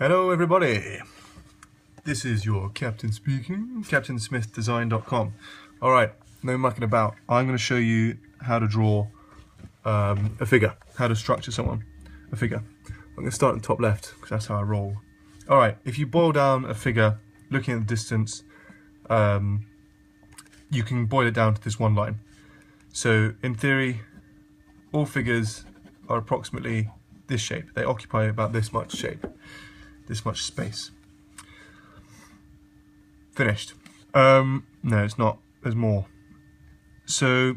Hello everybody, this is your captain speaking, CaptainSmithDesign.com. Alright, no mucking about. I'm going to show you how to draw a figure, how to structure a figure. I'm going to start at the top left because that's how I roll. Alright, if you boil down a figure, looking at the distance, you can boil it down to this one line. So in theory, all figures are approximately this shape. They occupy about this much shape, this much space. Finished. No, it's not. There's more. So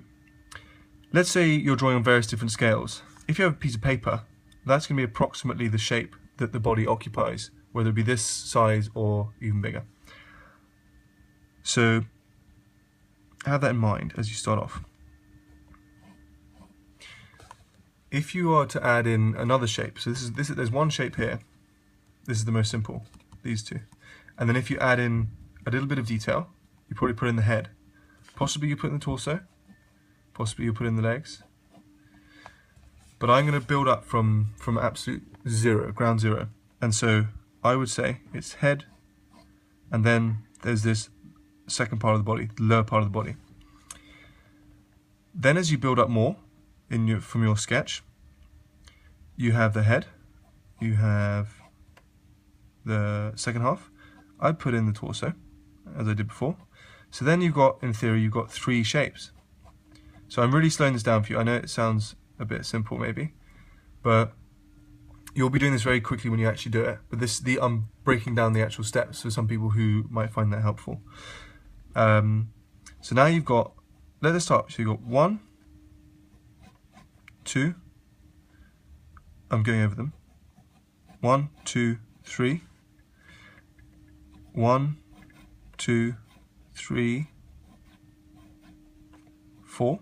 let's say you're drawing on various different scales. If you have a piece of paper, that's going to be approximately the shape that the body occupies, whether it be this size or even bigger. So have that in mind as you start off. If you are to add in another shape, so there's one shape here. This is the most simple, these two. And then if you add in a little bit of detail, you probably put in the head. Possibly you put in the torso, possibly you put in the legs. But I'm going to build up from absolute zero, ground zero. And so I would say it's head, and then there's this second part of the body, the lower part of the body. Then as you build up more from your sketch, you have the head, you have the second half. I put in the torso, as I did before. So then you've got, in theory, you've got three shapes. So I'm really slowing this down for you. I know it sounds a bit simple maybe, but you'll be doing this very quickly when you actually do it. But I'm breaking down the actual steps for some people who might find that helpful. So now you've got, let's start. So you've got 1, 2, I'm going over them. 1, 2, 3. 1, 2, 3, 4.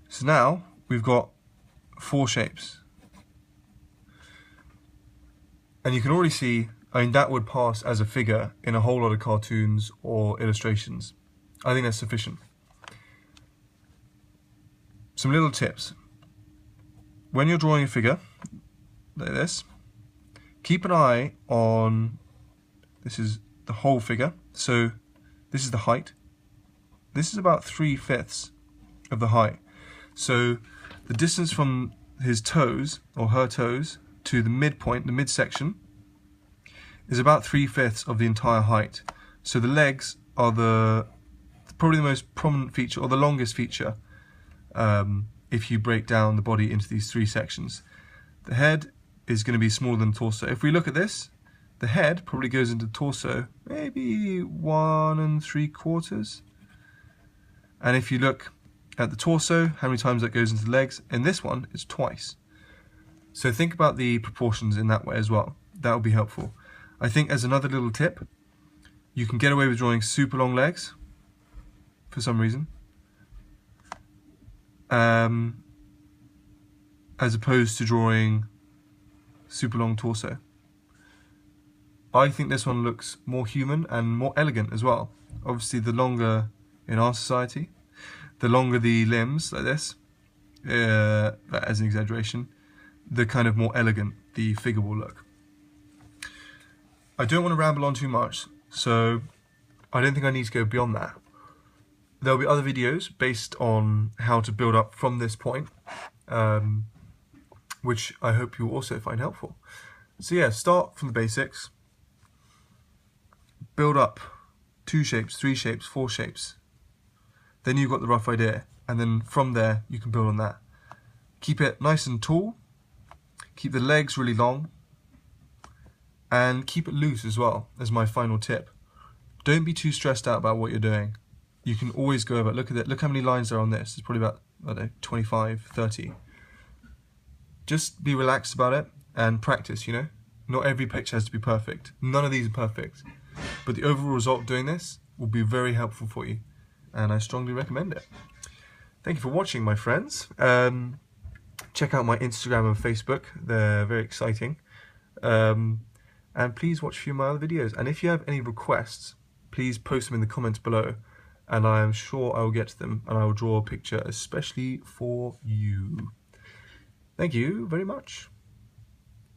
So now we've got 4 shapes. And you can already see, I mean, that would pass as a figure in a whole lot of cartoons or illustrations. I think that's sufficient. Some little tips. When you're drawing a figure like this, keep an eye on, this is the whole figure, so this is the height. This is about 3/5 of the height. So the distance from his toes, or her toes, to the midpoint, the midsection, is about 3/5 of the entire height. So the legs are probably the most prominent feature, or the longest feature, if you break down the body into these 3 sections. The head is going to be smaller than the torso. If we look at this, the head probably goes into the torso maybe 1 3/4. And if you look at the torso, how many times that goes into the legs, in this one it's twice. So think about the proportions in that way as well. That will be helpful. I think as another little tip, you can get away with drawing super long legs for some reason, as opposed to drawing super long torso. I think this one looks more human and more elegant as well. Obviously the longer, in our society, the longer the limbs like this, as an exaggeration, the kind of more elegant the figure will look. I don't want to ramble on too much, so I don't think I need to go beyond that. There'll be other videos based on how to build up from this point, which I hope you'll also find helpful. So yeah, start from the basics, build up 2 shapes, 3 shapes, 4 shapes. Then you've got the rough idea, and then from there you can build on that. Keep it nice and tall, keep the legs really long, and keep it loose as well, as my final tip. Don't be too stressed out about what you're doing. You can always go over it. Look at it. Look how many lines are on this. It's probably about, I don't know, 25, 30. Just be relaxed about it and practice, you know. Not every picture has to be perfect. None of these are perfect. But the overall result of doing this will be very helpful for you, and I strongly recommend it. Thank you for watching, my friends. Check out my Instagram and Facebook. They're very exciting. And please watch a few of my other videos. And if you have any requests, please post them in the comments below, and I am sure I will get to them, and I will draw a picture especially for you. Thank you very much.